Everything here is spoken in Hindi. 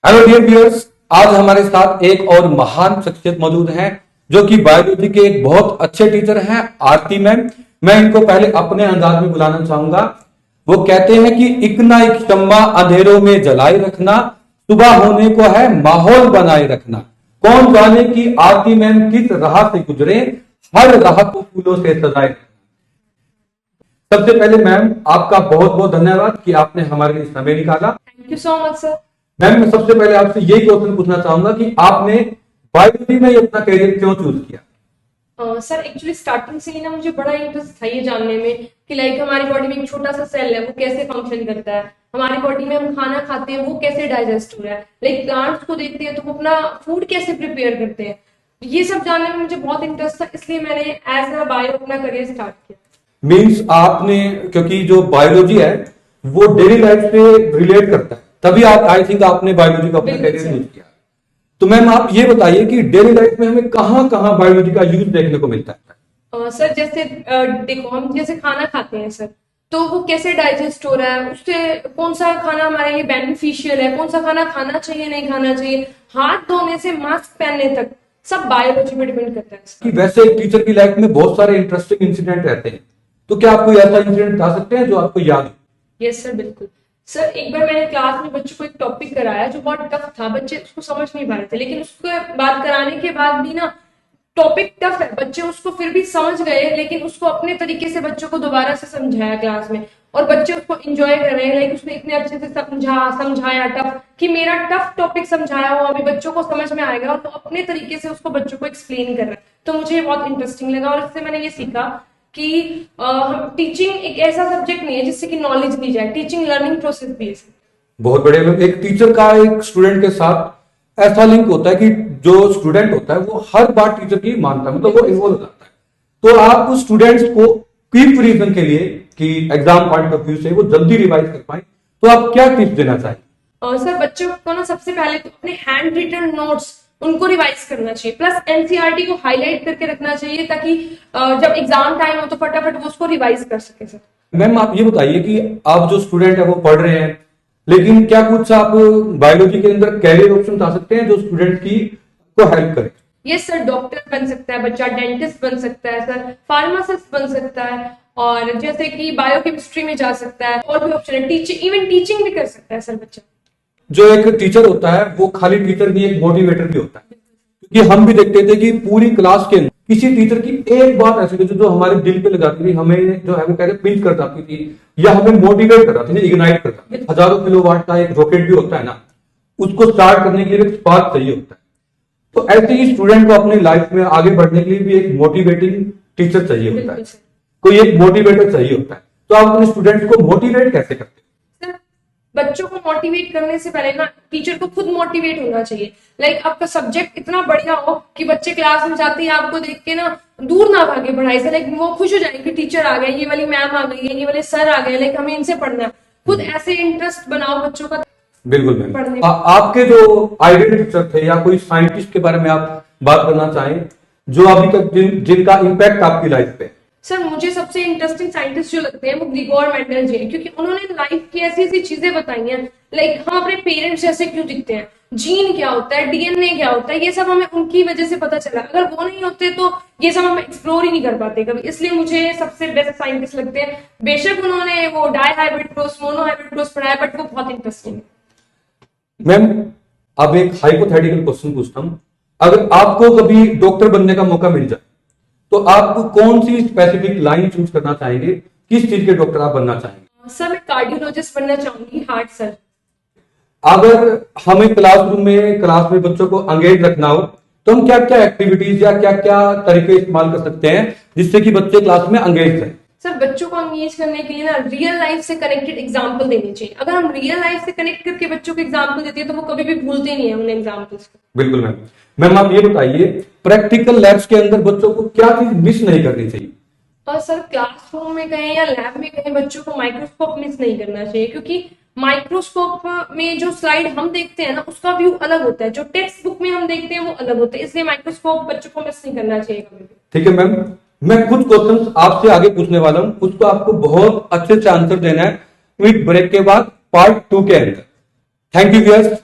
हेलो डियर व्यूअर्स, आज हमारे साथ एक और महान शख्सियत मौजूद हैं जो कि बायोलॉजी के एक बहुत अच्छे टीचर हैं, आरती मैम। मैं इनको पहले अपने अंदाज में बुलाना चाहूंगा। वो कहते हैं कि इकना एक शम्मा अंधेरों में जलाए रखना, सुबह होने को है माहौल बनाए रखना। कौन जाने कि आरती मैम किस राह से गुजरे, हर राह को फूलों से सजाए रखना। सबसे पहले मैम आपका बहुत बहुत धन्यवाद कि आपने हमारे लिए समय निकाला। Thank you so much sir. Ma'am मैं सबसे पहले आपसे यही क्वेश्चन पूछना चाहूंगा कि आपने बायोलॉजी में अपना करियर क्यों चूज किया? सर एक्चुअली स्टार्टिंग से ही ना मुझे बड़ा इंटरेस्ट था ये जानने में कि लाइक हमारी बॉडी में एक छोटा सा सेल है, वो कैसे फंक्शन करता है। हमारी बॉडी में हम खाना खाते हैं, वो कैसे डाइजेस्ट हो रहा है। लाइक प्लांट्स को देखते हैं तो वो अपना फूड कैसे प्रिपेयर करते हैं। ये सब जानने में मुझे बहुत इंटरेस्ट था, इसलिए मैंने एज अ बायो अपना करियर स्टार्ट किया। मीन्स आपने, क्योंकि जो बायोलॉजी है वो डेली लाइफ से रिलेट करता है, तभी आप आई थिंक आपने बायोलॉजी का अपना करियर चूज किया। तो मैम आप ये बताइए कि डेली लाइफ में हमें कहाँ कहाँ बायोलॉजी का यूज देखने को मिलता है? सर जैसे देखो, हम जैसे खाना खाते हैं सर, तो वो कैसे डाइजेस्ट हो रहा है, उससे कौन सा खाना हमारे लिए बेनिफिशियल है, कौन सा खाना खाना चाहिए नहीं खाना चाहिए, हाथ धोने से मास्क पहनने तक सब बायोलॉजी पे डिपेंड करता है कि वैसे एक टीचर की लाइफ में बहुत सारे इंटरेस्टिंग इंसिडेंट रहते हैं, तो क्या आप कोई ऐसा इंसिडेंट बता सकते हैं जो आपको याद हो? यस सर, बिल्कुल। सर एक बार मैंने क्लास में बच्चों को एक टॉपिक कराया जो बहुत टफ था, बच्चे उसको समझ नहीं पा रहे थे, लेकिन उसको बात कराने के बाद भी ना, टॉपिक टफ है, बच्चे उसको फिर भी समझ गए, लेकिन उसको अपने तरीके से बच्चों को दोबारा से समझाया क्लास में, और बच्चे उसको एंजॉय कर रहे हैं। लाइक उसने इतने अच्छे से समझाया टफ, कि मेरा टफ टॉपिक समझाया हुआ अभी बच्चों को समझ में आएगा, और वो अपने तरीके से उसको बच्चों को एक्सप्लेन कर रहा है। तो मुझे ये बहुत इंटरेस्टिंग लगा, और इससे मैंने ये सीखा कि टीचिंग एक ऐसा सब्जेक्ट नहीं है जिससे कि नॉलेज दी जाए, टीचिंग लर्निंग प्रोसेस भी है। बहुत बढ़िया। एक टीचर का एक स्टूडेंट के साथ ऐसा लिंक होता है कि जो स्टूडेंट होता है वो हर बार टीचर की मानता है, मतलब वो इन्वॉल्व हो जाता है। तो आप स्टूडेंट्स को क्विक रीजन के लिए कि एग्जाम पॉइंट ऑफ व्यू से वो जल्दी रिवाइज कर पाए, तो आप क्या टिप्स देना चाहिए? सर बच्चों को ना सबसे पहले तो अपने हैंड रिटन नोट्स उनको रिवाइज करना चाहिए, प्लस एनसीईआरटी को हाईलाइट करके रखना चाहिए, ताकि जब एग्जाम टाइम हो तो फटाफट वो उसको रिवाइज कर सके। सर मैम आप ये बताइए कि आप जो स्टूडेंट है वो पढ़ रहे हैं, लेकिन क्या कुछ आप बायोलॉजी के अंदर कैरियर ऑप्शन बता सकते हैं जो स्टूडेंट की को हेल्प करे? यस सर, डॉक्टर बन सकता है बच्चा, डेंटिस्ट बन सकता है सर, फार्मासिस्ट बन सकता है, और जैसे कि बायोकेमिस्ट्री में जा सकता है, और भी ऑप्शन है, टीचिंग, इवन टीचिंग भी कर सकता है सर बच्चा। जो एक टीचर होता है वो खाली टीचर नहीं, एक मोटिवेटर भी होता है, क्योंकि हम भी देखते थे कि पूरी क्लास के अंदर किसी टीचर की एक बात ऐसी थी जो हमारे दिल पे लगाती थी, हमें जो है वो कहते पिंच कर जाती थी, या हमें मोटिवेट कर जाती थी, इग्नाइट कर जाती थी। हजारों किलोवाट का एक रॉकेट भी होता है ना, उसको स्टार्ट करने के लिए एक स्पार्क चाहिए होता है। तो ऐसे ही स्टूडेंट को अपनी लाइफ में आगे बढ़ने के लिए भी एक मोटिवेटिंग टीचर चाहिए होता है, कोई एक मोटिवेटर चाहिए होता है। तो आप अपने स्टूडेंट्स को मोटिवेट कैसे करते हैं? बच्चों को मोटिवेट करने से पहले ना टीचर को खुद मोटिवेट होना चाहिए। लाइक आपका सब्जेक्ट इतना बढ़िया हो कि बच्चे क्लास में जाते हैं आपको देख के ना दूर ना भागे पढ़ाई से, लाइक वो खुश हो जाएंगे, टीचर आ गए, ये वाली मैम आ गई है, ये वाले सर आ गए, लाइक हमें इनसे पढ़ना है। खुद ऐसे इंटरेस्ट बनाओ बच्चों का। बिल्कुल मैम। आपके जो आइडियल टीचर थे या कोई साइंटिस्ट के बारे में आप बात करना चाहें जो अभी तक जिनका इम्पैक्ट आपकी लाइफ पे? सर मुझे सबसे इंटरेस्टिंग साइंटिस्ट जो लगते हैं वो ग्रिगोर मेंडल जी हैं, क्योंकि उन्होंने लाइफ की ऐसी ऐसी चीजें बताई हैं। लाइक हम अपने पेरेंट्स जैसे क्यों दिखते हैं, जीन क्या होता है, डीएनए क्या होता है, ये सब हमें उनकी वजह से पता चला। अगर वो नहीं होते तो ये सब हम एक्सप्लोर ही नहीं कर पाते कभी। इसलिए मुझे सबसे बेस्ट साइंटिस्ट लगते हैं। बेशक उन्होंने वो dihybrid cross, monohybrid cross पढ़ाया, बट वो बहुत इंटरेस्टिंग है। मैम अब एक हाइपोथेटिकल क्वेश्चन पूछता हूँ, अगर आपको कभी डॉक्टर बनने का मौका मिल जाए तो आप कौन सी स्पेसिफिक लाइन चूज करना चाहेंगे, किस चीज के डॉक्टर आप बनना चाहेंगे? सर मैं कार्डियोलॉजिस्ट बनना चाहूंगी, हार्ट सर। अगर हमें क्लास में बच्चों को एंगेज रखना हो तो हम क्या क्या एक्टिविटीज या क्या क्या तरीके इस्तेमाल कर सकते हैं जिससे कि बच्चे क्लास में एंगेज रहे? सर बच्चों को एंगेज करने के लिए ना रियल लाइफ से कनेक्टेड एग्जाम्पल देने चाहिए। अगर हम रियल लाइफ से कनेक्ट करके बच्चों को एग्जाम्पल देते हैं तो वो कभी भी भूलते नहीं है उन एग्जाम्पल्स को। बिल्कुल मैम। मैम आप ये बताइए प्रैक्टिकल लैब्स के अंदर बच्चों को क्या चीज मिस नहीं करनी चाहिए? और सर क्लासरूम में कहें या लैब में कहें, बच्चों को माइक्रोस्कोप मिस नहीं करना चाहिए, क्योंकि माइक्रोस्कोप में जो स्लाइड हम देखते हैं ना उसका व्यू अलग होता है, जो टेक्स्ट बुक में हम देखते हैं वो अलग होता है, इसलिए माइक्रोस्कोप बच्चों को मिस नहीं करना चाहिए कभी भी। ठीक है मैम, मैं कुछ क्वेश्चंस आपसे आगे पूछने वाला हूं, उसको आपको बहुत अच्छे से आंसर देना है क्विक ब्रेक के बाद पार्ट 2 के अंदर। Thank you viewers.